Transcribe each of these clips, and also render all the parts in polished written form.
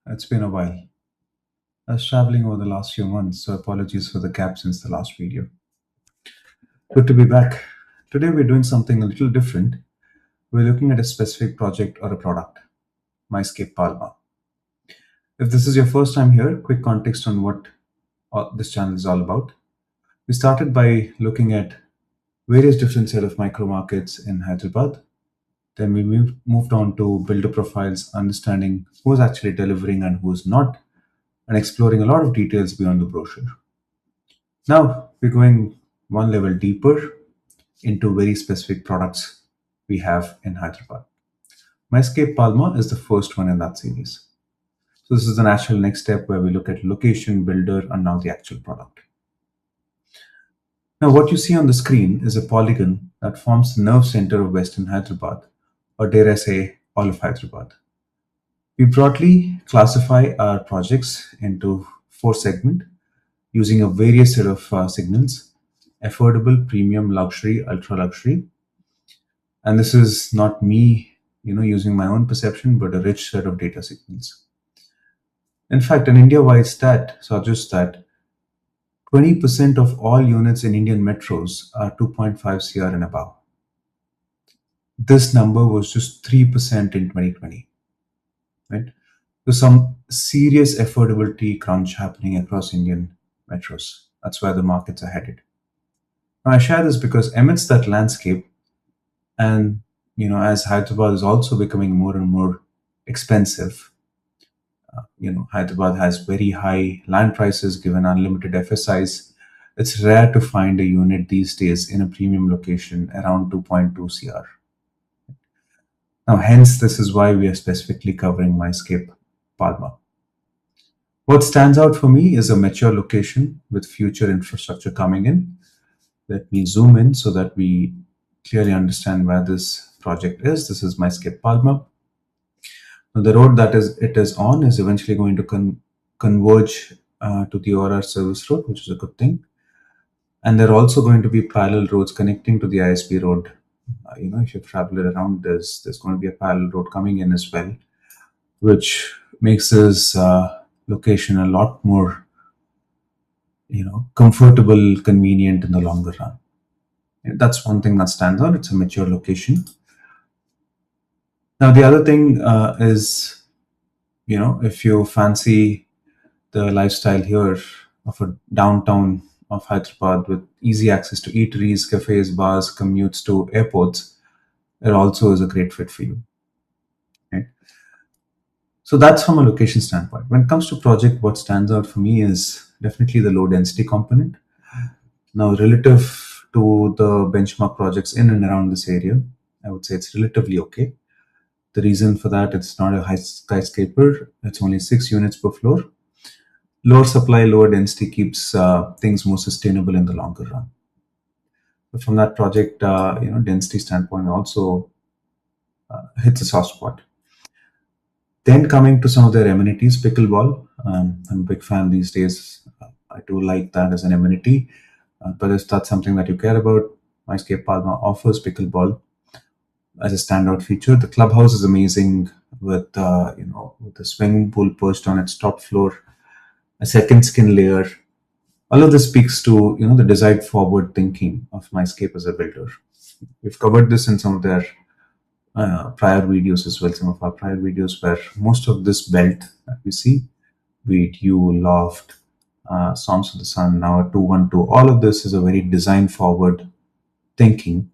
It's been a while. I was traveling over the last few months, so apologies for the gap since the last video. Good to be back. Today we're doing something a little different. We're looking at a specific project or a product, Myscape Palma. If this is your first time here, quick context on what this channel is all about. We started by looking at various different set of micro markets in Hyderabad. Then we moved on to builder profiles, understanding who's actually delivering and who's not, and exploring a lot of details beyond the brochure. Now we're going one level deeper into very specific products we have in Hyderabad. Myscape Palma is the first one in that series. So this is the natural next step where we look at location, builder, and now the actual product. Now what you see on the screen is a polygon that forms the nerve center of Western Hyderabad, or dare I say, all of Hyderabad. We broadly classify our projects into four segments using a various set of signals: affordable, premium, luxury, ultra luxury. And this is not me, using my own perception, but a rich set of data signals. In fact, an India-wide stat suggests that 20% of all units in Indian metros are 2.5 CR and above. This number was just 3% in 2020, right? So some serious affordability crunch happening across Indian metros. That's where the markets are headed. Now, I share this because amidst that landscape, and as Hyderabad is also becoming more and more expensive, Hyderabad has very high land prices given unlimited FSIs. It's rare to find a unit these days in a premium location around 2.2 CR. Now, hence, this is why we are specifically covering Myscape Palma. What stands out for me is a mature location with future infrastructure coming in. Let me zoom in so that we clearly understand where this project is. This is Myscape Palma. Now, the road that it is on is eventually going to converge to the ORR service road, which is a good thing. And there are also going to be parallel roads connecting to the ISB road. If you travel around, there's going to be a parallel road coming in as well, which makes this location a lot more, comfortable, convenient in the longer run. And that's one thing that stands out. It's a mature location. Now, the other thing is, if you fancy the lifestyle here of a downtown of Hyderabad with easy access to eateries, cafes, bars, commutes to airports, it also is a great fit for you. Okay? So that's from a location standpoint. When it comes to project, what stands out for me is definitely the low density component. Now, relative to the benchmark projects in and around this area, I would say it's relatively okay. The reason for that, it's not a high skyscraper. It's only 6 units per floor. Lower supply, lower density keeps things more sustainable in the longer run. But from that project, density standpoint also hits a soft spot. Then coming to some of their amenities, pickleball. I'm a big fan these days. I do like that as an amenity. But if that's something that you care about, Myscape Palma offers pickleball as a standout feature. The clubhouse is amazing with with the swimming pool perched on its top floor, a second skin layer. All of this speaks to the desired forward thinking of Myscape as a builder. We've covered this in some of their prior videos as well, some of our prior videos, where most of this belt that we see, be it U, Loft, Songs of the Sun, now a 212, all of this is a very design forward thinking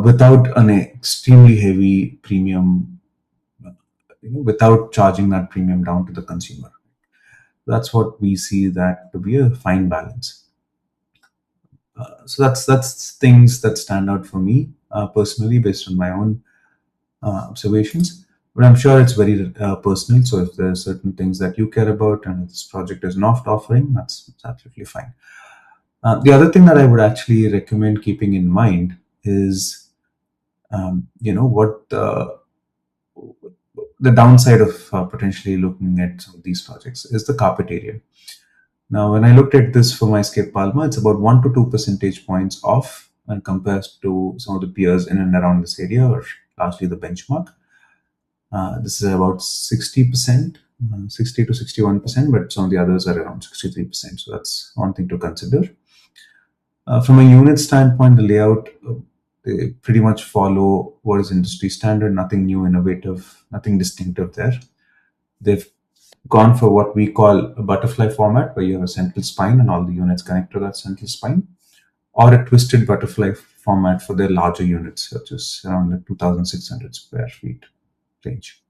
without an extremely heavy premium, without charging that premium down to the consumer. That's what we see that to be a fine balance. So that's things that stand out for me personally based on my own observations. But I'm sure it's very personal. So if there are certain things that you care about and this project is not offering, that's absolutely fine. The other thing that I would actually recommend keeping in mind is, what the downside of potentially looking at some of these projects is the carpet area. Now, when I looked at this for Myscape Palma, it's about 1 to 2 percentage points off when compared to some of the peers in and around this area, or largely the benchmark. This is about 60%. 60 to 61%, but some of the others are around 63%. So that's one thing to consider. From a unit standpoint, the layout, they pretty much follow what is industry standard, nothing new, innovative, nothing distinctive there. They've gone for what we call a butterfly format, where you have a central spine and all the units connect to that central spine, or a twisted butterfly format for their larger units, such as around the 2,600 square feet range.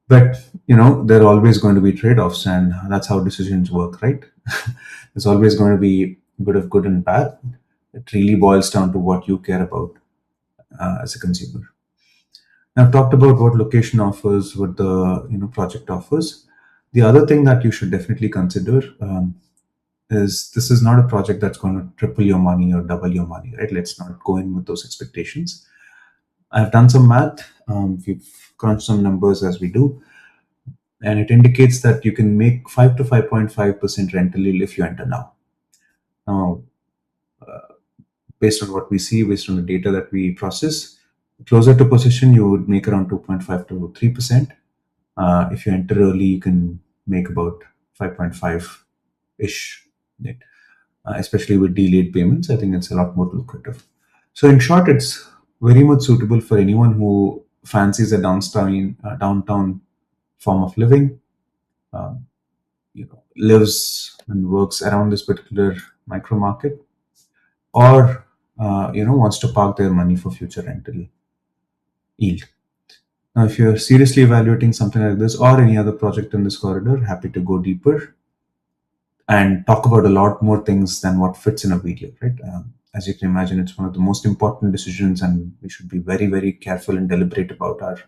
But there are always going to be trade-offs, and that's how decisions work, right? There's always going to be a bit of good and bad. It really boils down to what you care about as a consumer. Now, I've talked about what location offers, what the project offers. The other thing that you should definitely consider is this is not a project that's going to triple your money or double your money, right? Let's not go in with those expectations. I've done some math. We've crunched some numbers as we do, and it indicates that you can make 5 to 5.5% rental yield if you enter now. Now, based on what we see, based on the data that we process, closer to possession, you would make around 2.5 to 3%. If you enter early, you can make about 5.5 ish, right? Especially with delayed payments. I think it's a lot more lucrative. So, in short, it's very much suitable for anyone who fancies a downtown form of living, lives and works around this particular micro market, or wants to park their money for future rental yield. Now, if you're seriously evaluating something like this or any other project in this corridor, happy to go deeper and talk about a lot more things than what fits in a video, right? As you can imagine, it's one of the most important decisions, and we should be very, very careful and deliberate about our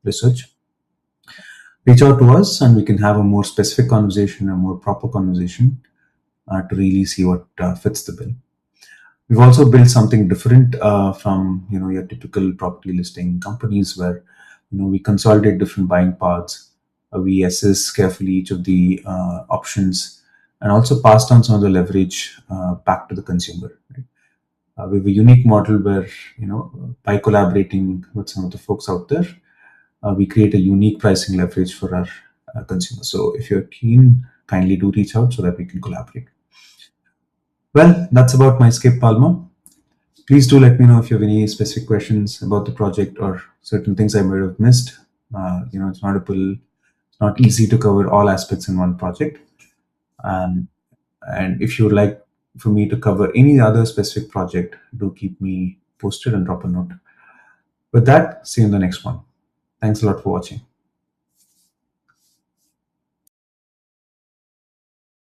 research. Reach out to us, and we can have a more specific conversation, a more proper conversation to really see what fits the bill. We've also built something different from your typical property listing companies, where we consolidate different buying paths. We assess carefully each of the options, and also pass down some of the leverage back to the consumer. Right? We have a unique model where by collaborating with some of the folks out there, we create a unique pricing leverage for our consumers. So if you're keen, kindly do reach out so that we can collaborate. Well, that's about Myscape Palma. Please do let me know if you have any specific questions about the project or certain things I might have missed. It's not easy to cover all aspects in one project. And if you would like for me to cover any other specific project, do keep me posted and drop a note. With that, see you in the next one. Thanks a lot for watching.